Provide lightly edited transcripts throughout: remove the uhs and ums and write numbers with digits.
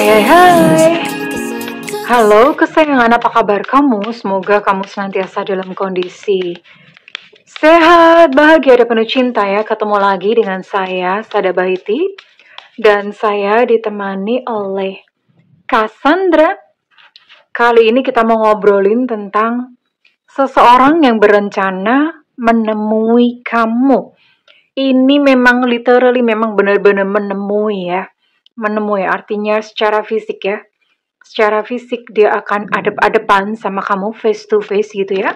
Hai. Halo kesayangan, apa kabar kamu? Semoga kamu senantiasa dalam kondisi sehat, bahagia, dan penuh cinta ya. Ketemu lagi dengan saya, Sada Bahiti. Dan saya ditemani oleh Cassandra. Kali ini kita mau ngobrolin tentang seseorang yang berencana menemui kamu. Ini memang literally, memang benar-benar menemui ya. Menemui artinya secara fisik ya. Secara fisik dia akan adep-adepan sama kamu, face to face gitu ya.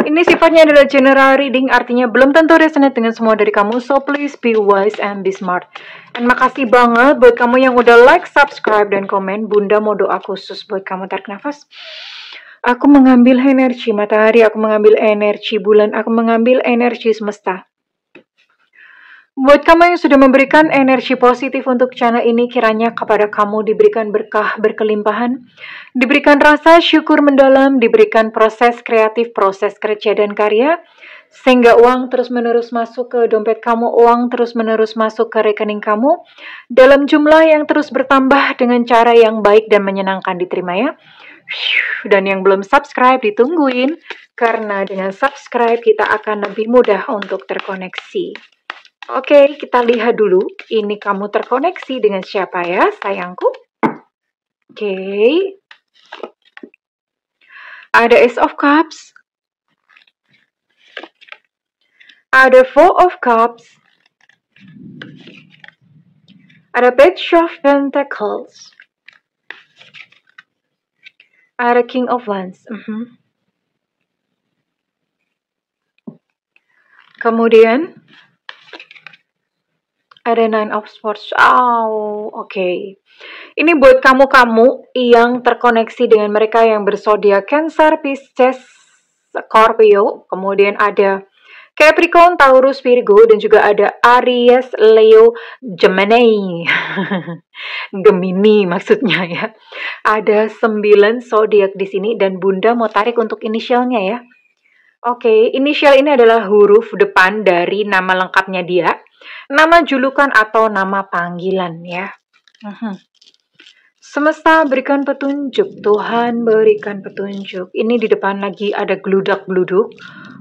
Ini sifatnya adalah general reading, artinya belum tentu resonate dengan semua dari kamu. So please be wise and be smart. Dan makasih banget buat kamu yang udah like, subscribe, dan komen. Bunda mau doa khusus buat kamu. Tarik nafas. Aku mengambil energi matahari, aku mengambil energi bulan, aku mengambil energi semesta. Buat kamu yang sudah memberikan energi positif untuk channel ini, kiranya kepada kamu diberikan berkah berkelimpahan, diberikan rasa syukur mendalam, diberikan proses kreatif, proses kerja dan karya, sehingga uang terus-menerus masuk ke dompet kamu, uang terus-menerus masuk ke rekening kamu, dalam jumlah yang terus bertambah dengan cara yang baik dan menyenangkan, diterima ya. Dan yang belum subscribe ditungguin, karena dengan subscribe kita akan lebih mudah untuk terkoneksi. Oke, kita lihat dulu ini kamu terkoneksi dengan siapa ya sayangku. Oke, ada Ace of Cups, ada Four of Cups, ada Page of Pentacles, ada King of Wands. Kemudian ada Nine of Swords. Oke. Ini buat kamu-kamu yang terkoneksi dengan mereka yang berzodiak Cancer, Pisces, Scorpio. Kemudian ada Capricorn, Taurus, Virgo, dan juga ada Aries, Leo, Gemini. Gemini maksudnya ya. Ada 9 zodiak di sini dan Bunda mau tarik untuk inisialnya ya. Oke, inisial ini adalah huruf depan dari nama lengkapnya dia, nama julukan atau nama panggilan ya. Semesta berikan petunjuk, Tuhan berikan petunjuk. Ini di depan lagi ada geludak-geluduk.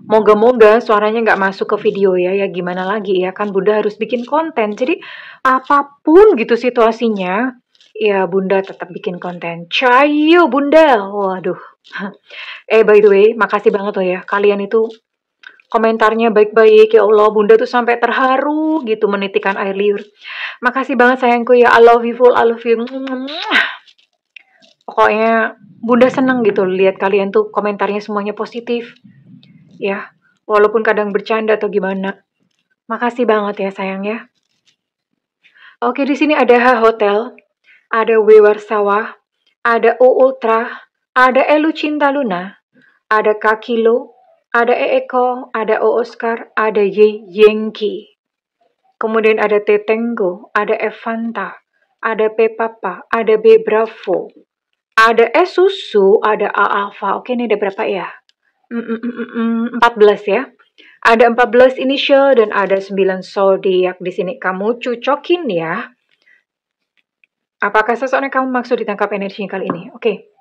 Moga-moga suaranya nggak masuk ke video ya. Ya gimana lagi ya, kan Bunda harus bikin konten. Jadi apapun gitu situasinya, ya Bunda tetap bikin konten. Cayo Bunda, waduh. By the way, makasih banget loh ya. Kalian itu komentarnya baik-baik, ya Allah, Bunda tuh sampai terharu gitu menitikan air liur. Makasih banget sayangku ya, I love you full, I love you. Pokoknya Bunda seneng gitu lihat kalian tuh komentarnya semuanya positif. Ya, walaupun kadang bercanda atau gimana. Makasih banget ya sayang ya. Oke, di sini ada H Hotel, ada W Warsawa, ada O Ultra, ada Elu Cinta Luna, ada Kakilo, ada Eko, ada O Oscar, ada Y Yengki. Kemudian ada T Tango, ada Evanta, ada P Papa, ada B Bravo, ada S Susu, ada A Alpha. Oke, ini ada berapa ya? 14 ya. Ada 14 initial dan ada 9 zodiak di sini. Kamu cucokin ya. Apakah seseorang kamu maksud ditangkap energinya kali ini? Oke.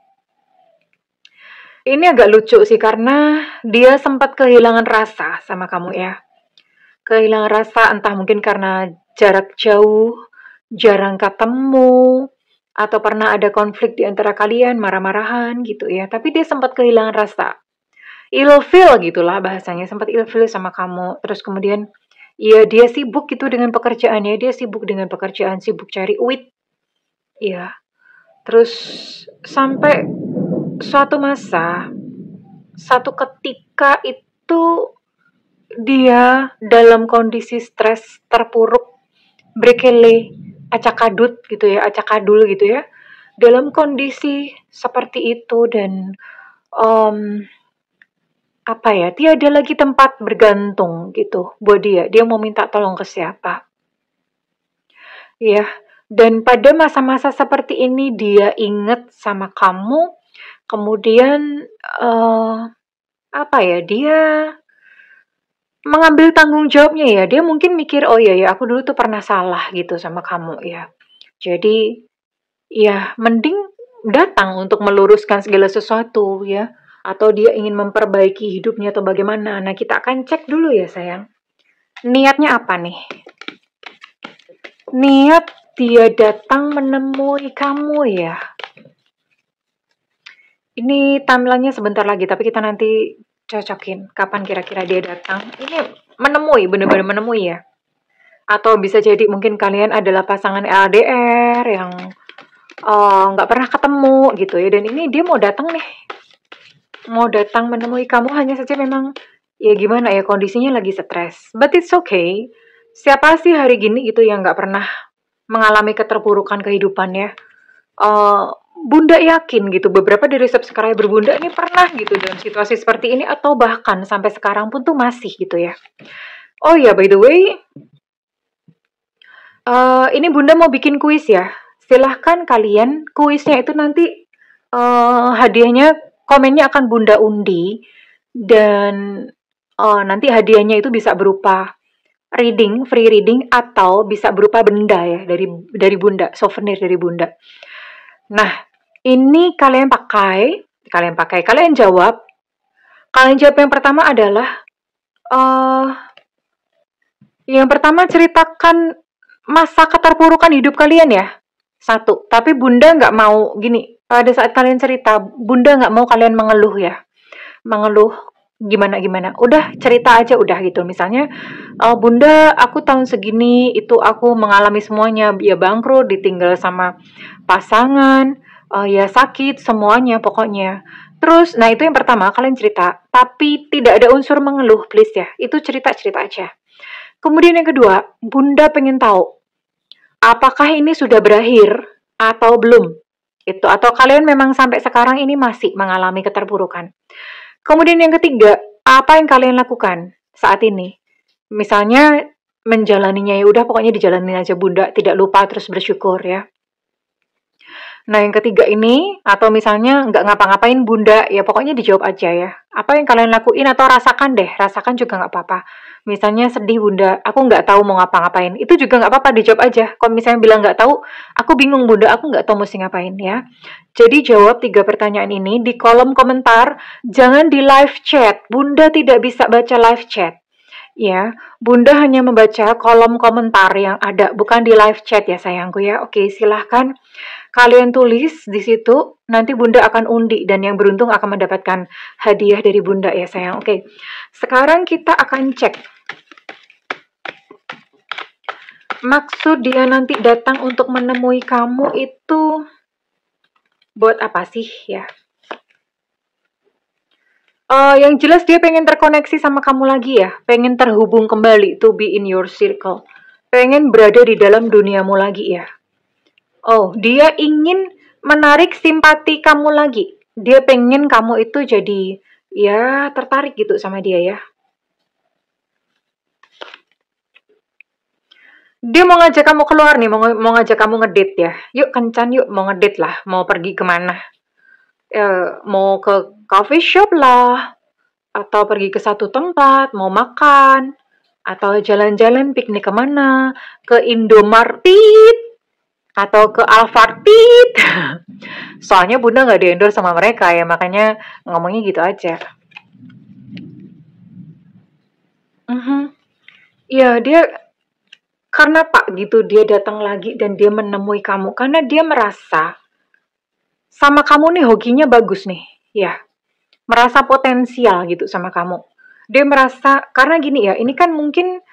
Ini agak lucu sih karena dia sempat kehilangan rasa sama kamu ya. Kehilangan rasa entah mungkin karena jarak jauh, jarang ketemu, atau pernah ada konflik di antara kalian, marah-marahan gitu ya. Tapi dia sempat kehilangan rasa. Ilfeel gitulah bahasanya, sempat ilfeel sama kamu. Terus kemudian ya dia sibuk gitu dengan pekerjaannya, dia sibuk dengan pekerjaan, sibuk cari uit. Ya. Terus sampai suatu masa, satu ketika itu dia dalam kondisi stres, terpuruk, brekele, acak-adut gitu ya, acak-adul gitu ya. Dalam kondisi seperti itu dan tiada lagi tempat bergantung gitu buat dia. Dia mau minta tolong ke siapa? Ya, dan pada masa-masa seperti ini dia ingat sama kamu. Kemudian dia mengambil tanggung jawabnya ya. Dia mungkin mikir, oh iya ya, aku dulu tuh pernah salah gitu sama kamu ya. Jadi, ya mending datang untuk meluruskan segala sesuatu ya. Atau dia ingin memperbaiki hidupnya atau bagaimana. Nah, kita akan cek dulu ya sayang. Niatnya apa nih? Niat dia datang menemui kamu ya. Ini timeline-nya sebentar lagi, tapi kita nanti cocokin kapan kira-kira dia datang. Ini menemui, benar-benar menemui ya. Atau bisa jadi mungkin kalian adalah pasangan LDR yang nggak pernah ketemu gitu ya. Dan ini dia mau datang nih. Mau datang menemui kamu, hanya saja memang ya gimana ya, kondisinya lagi stres. But it's okay. Siapa sih hari gini gitu yang nggak pernah mengalami keterpurukan kehidupannya? Bunda yakin gitu beberapa dari subscriber Bunda ini pernah gitu dalam situasi seperti ini, atau bahkan sampai sekarang pun tuh masih gitu ya. Oh ya, by the way, ini Bunda mau bikin kuis ya. Silahkan kalian, kuisnya itu nanti hadiahnya, komennya akan Bunda undi. Dan nanti hadiahnya itu bisa berupa reading, free reading, atau bisa berupa benda ya dari Bunda, souvenir dari Bunda. Nah, ini kalian jawab. Kalian jawab yang pertama adalah, yang pertama ceritakan masa keterpurukan hidup kalian ya. 1. Tapi Bunda nggak mau gini, pada saat kalian cerita, Bunda nggak mau kalian mengeluh ya. Mengeluh gimana-gimana. Udah cerita aja udah gitu. Misalnya, Bunda, aku tahun segini itu aku mengalami semuanya. Ya bangkrut, ditinggal sama pasangan, ya sakit, semuanya pokoknya. Terus, nah itu yang pertama, kalian cerita. Tapi tidak ada unsur mengeluh, please ya. Itu cerita-cerita aja. Kemudian yang kedua, Bunda pengen tahu, apakah ini sudah berakhir atau belum? Itu, atau kalian memang sampai sekarang ini masih mengalami keterpurukan. Kemudian yang ketiga, apa yang kalian lakukan saat ini? Misalnya menjalaninya ya udah pokoknya dijalanin aja Bunda, tidak lupa terus bersyukur ya. Nah yang ketiga ini, atau misalnya nggak ngapa-ngapain Bunda, ya pokoknya dijawab aja ya. Apa yang kalian lakuin atau rasakan deh, rasakan juga nggak apa-apa. Misalnya sedih Bunda, aku nggak tahu mau ngapa-ngapain, itu juga nggak apa-apa, dijawab aja. Kalau misalnya bilang nggak tahu, aku bingung Bunda, aku nggak tahu mesti ngapain ya. Jadi jawab 3 pertanyaan ini di kolom komentar, jangan di live chat. Bunda tidak bisa baca live chat. Ya, Bunda hanya membaca kolom komentar yang ada, bukan di live chat ya sayangku ya. Oke, silahkan kalian tulis di situ, nanti Bunda akan undi dan yang beruntung akan mendapatkan hadiah dari Bunda ya sayang. Oke, sekarang kita akan cek maksud dia nanti datang untuk menemui kamu itu buat apa sih ya? Yang jelas dia pengen terkoneksi sama kamu lagi ya, pengen terhubung kembali, to be in your circle, pengen berada di dalam duniamu lagi ya. Oh, dia ingin menarik simpati kamu lagi. Dia pengen kamu itu jadi, ya tertarik gitu sama dia ya. Dia mau ngajak kamu keluar nih, mau ngajak kamu ngedate ya. Yuk kencan yuk, mau ngedate lah, mau pergi kemana. Mau ke coffee shop lah, atau pergi ke satu tempat, mau makan, atau jalan-jalan piknik kemana, ke Indomaret, atau ke Alfamart. Soalnya Bunda nggak di-endorse sama mereka ya, makanya ngomongnya gitu aja. Iya, dia karena Pak gitu, dia datang lagi dan dia menemui kamu, karena dia merasa sama kamu nih hokinya bagus nih, ya. Merasa potensial gitu sama kamu. Dia merasa, karena gini ya, ini kan mungkin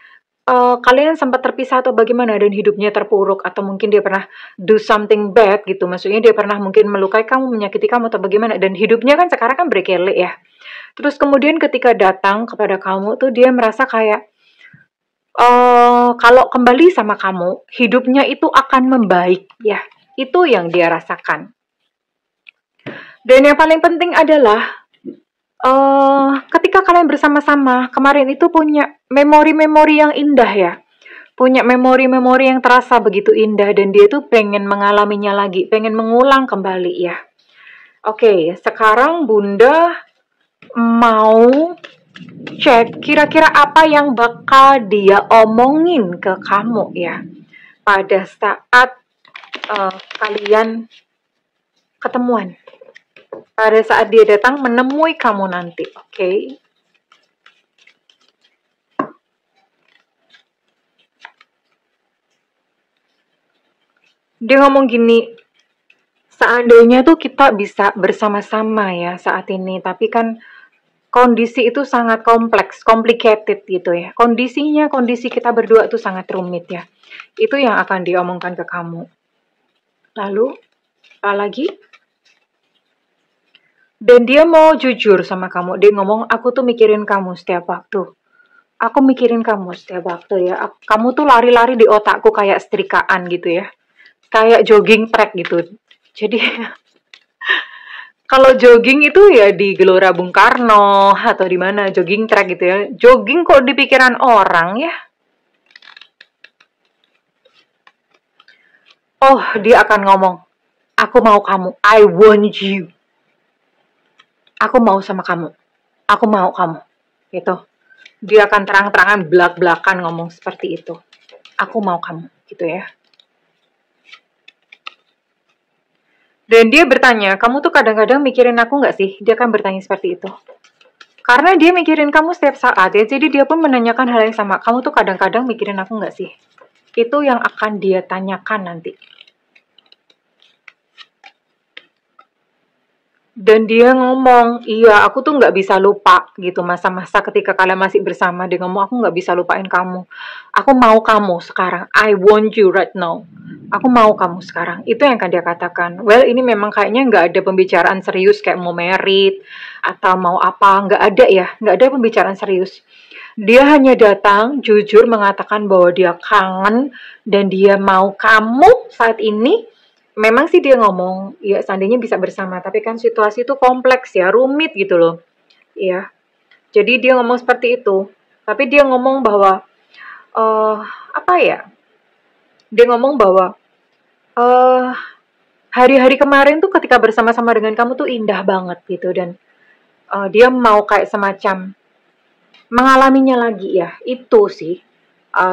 kalian sempat terpisah atau bagaimana dan hidupnya terpuruk, atau mungkin dia pernah do something bad gitu, maksudnya dia pernah mungkin melukai kamu, menyakiti kamu atau bagaimana, dan hidupnya kan sekarang kan berkelek ya. Terus kemudian ketika datang kepada kamu tuh dia merasa kayak kalau kembali sama kamu, hidupnya itu akan membaik ya. Itu yang dia rasakan. Dan yang paling penting adalah ketika kalian bersama-sama, kemarin itu punya memori-memori yang indah ya. Punya memori-memori yang terasa begitu indah dan dia tuh pengen mengalaminya lagi, pengen mengulang kembali ya. Oke, sekarang Bunda mau cek kira-kira apa yang bakal dia omongin ke kamu ya pada saat kalian ketemuan. Pada saat dia datang menemui kamu nanti, oke? Dia ngomong gini, seandainya tuh kita bisa bersama-sama ya saat ini, tapi kan kondisi itu sangat kompleks, complicated gitu ya. Kondisi kita berdua itu sangat rumit ya. Itu yang akan diomongkan ke kamu. Lalu, apa lagi? Dan dia mau jujur sama kamu. Dia ngomong, aku tuh mikirin kamu setiap waktu. Aku mikirin kamu setiap waktu ya. Kamu tuh lari-lari di otakku kayak setrikaan gitu ya. Kayak jogging track gitu. Jadi, kalau jogging itu ya di Gelora Bung Karno atau di mana jogging track gitu ya. Jogging kok di pikiran orang ya. Oh, dia akan ngomong, aku mau kamu. I want you. Aku mau sama kamu. Aku mau kamu. Gitu. Dia akan terang-terangan belak-belakan ngomong seperti itu. Aku mau kamu. Gitu ya. Dan dia bertanya, kamu tuh kadang-kadang mikirin aku nggak sih? Dia akan bertanya seperti itu. Karena dia mikirin kamu setiap saat ya, jadi dia pun menanyakan hal yang sama. Kamu tuh kadang-kadang mikirin aku nggak sih? Itu yang akan dia tanyakan nanti. Dan dia ngomong, iya aku tuh nggak bisa lupa gitu masa-masa ketika kalian masih bersama. Dia ngomong, aku nggak bisa lupain kamu. Aku mau kamu sekarang. I want you right now. Aku mau kamu sekarang. Itu yang akan dia katakan. Well, ini memang kayaknya nggak ada pembicaraan serius kayak mau merit atau mau apa. Nggak ada ya. Nggak ada pembicaraan serius. Dia hanya datang, jujur mengatakan bahwa dia kangen dan dia mau kamu saat ini. Memang sih dia ngomong, ya seandainya bisa bersama, tapi kan situasi itu kompleks ya, rumit gitu loh. Iya. Jadi dia ngomong seperti itu. Tapi dia ngomong bahwa apa ya? Dia ngomong bahwa hari-hari kemarin tuh ketika bersama-sama dengan kamu tuh indah banget gitu dan dia mau kayak semacam mengalaminya lagi ya. Itu sih.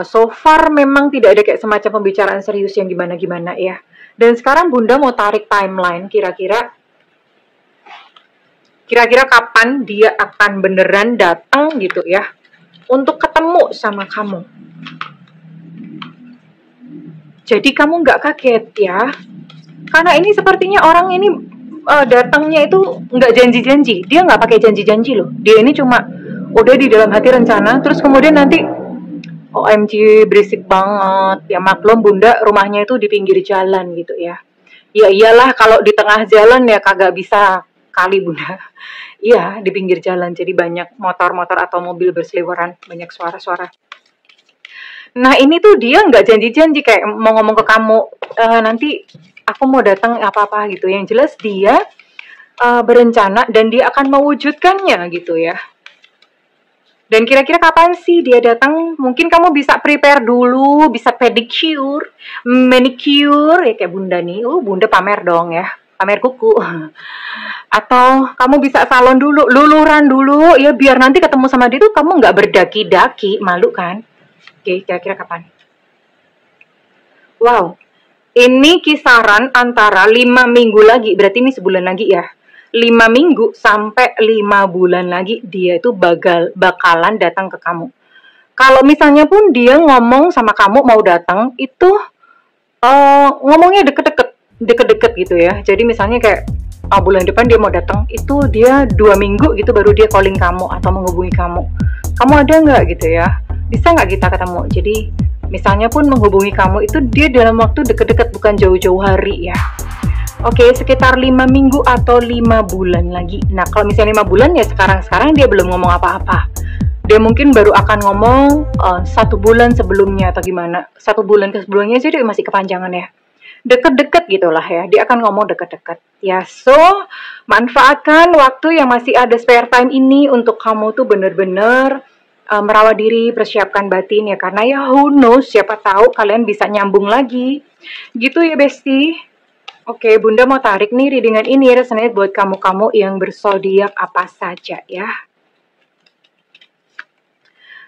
So far memang tidak ada kayak semacam pembicaraan serius yang gimana-gimana ya. Dan sekarang Bunda mau tarik timeline kira-kira kapan dia akan beneran datang gitu ya untuk ketemu sama kamu. Jadi kamu nggak kaget ya, karena ini sepertinya orang ini datangnya itu nggak janji-janji, dia nggak pakai janji-janji loh. Dia ini cuma udah di dalam hati rencana, terus kemudian nanti OMG berisik banget. Ya maklum Bunda rumahnya itu di pinggir jalan gitu ya. Ya iyalah kalau di tengah jalan ya kagak bisa kali Bunda. Iya di pinggir jalan jadi banyak motor-motor atau mobil berseliweran, banyak suara-suara. Nah ini tuh dia nggak janji-janji kayak mau ngomong ke kamu nanti aku mau datang apa-apa gitu. Yang jelas dia berencana dan dia akan mewujudkannya gitu ya. Dan kira-kira kapan sih dia datang? Mungkin kamu bisa prepare dulu, bisa pedicure, manicure, ya kayak Bunda nih. Bunda pamer dong ya, pamer kuku. Atau kamu bisa salon dulu, luluran dulu, ya biar nanti ketemu sama dia tuh kamu nggak berdaki-daki, malu kan? Oke, kira-kira kapan? Wow, ini kisaran antara 5 minggu lagi, berarti ini sebulan lagi ya. 5 minggu sampai 5 bulan lagi dia itu bakalan datang ke kamu. Kalau misalnya pun dia ngomong sama kamu mau datang itu ngomongnya deket-deket gitu ya. Jadi misalnya kayak bulan depan dia mau datang, itu dia 2 minggu gitu baru dia calling kamu atau menghubungi kamu. Kamu ada nggak gitu ya? Bisa nggak kita ketemu? Jadi misalnya pun menghubungi kamu itu dia dalam waktu deket-deket bukan jauh-jauh hari ya. Oke, sekitar 5 minggu atau 5 bulan lagi. Nah, kalau misalnya 5 bulan ya sekarang dia belum ngomong apa-apa. Dia mungkin baru akan ngomong 1 bulan sebelumnya atau gimana. 1 bulan ke sebelumnya sih dia masih kepanjangan ya. Deket-deket gitulah ya. Dia akan ngomong deket-deket. Ya, so manfaatkan waktu yang masih ada spare time ini untuk kamu tuh bener-bener merawat diri, persiapkan batin ya. Karena ya who knows, siapa tahu kalian bisa nyambung lagi. Gitu ya, Besti. Oke, Bunda mau tarik nih readingan ini resonate buat kamu-kamu yang berzodiak apa saja ya.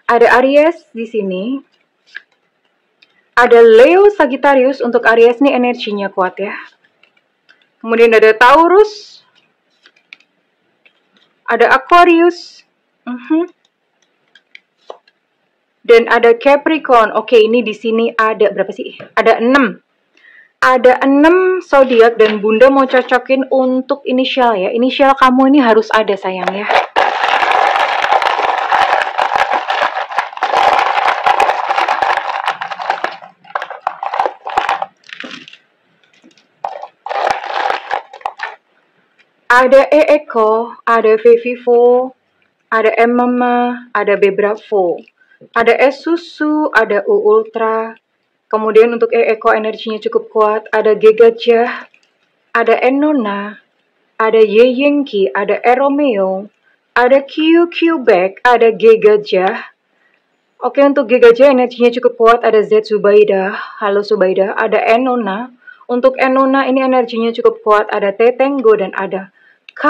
Ada Aries di sini. Ada Leo Sagittarius, untuk Aries nih energinya kuat ya. Kemudian ada Taurus, ada Aquarius, dan ada Capricorn. Oke, ini di sini ada berapa sih? Ada 6. Ada 6 zodiak dan Bunda mau cocokin untuk inisial ya. Inisial kamu ini harus ada sayang ya. Ada E Eko, ada V Vivo, ada M Mama, ada B Bravo, ada S Susu, ada U Ultra. Kemudian untuk E Eko energinya cukup kuat, ada G Gajah, ada N Nona, ada Y Yengki, ada E Romeo, ada Q Back, ada G Gajah. Oke, untuk G Gajah energinya cukup kuat, ada Z Zubaida, halo Zubaida, ada N Nona. Untuk N Nona ini energinya cukup kuat, ada T Tenggo dan ada K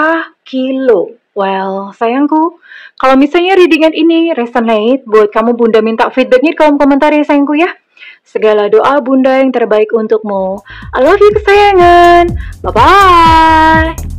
Kilo. Well, sayangku, kalau misalnya readingan ini resonate buat kamu, Bunda minta feedbacknya di kolom komentar ya sayangku ya. Segala doa Bunda yang terbaik untukmu. I love you kesayangan. Bye-bye.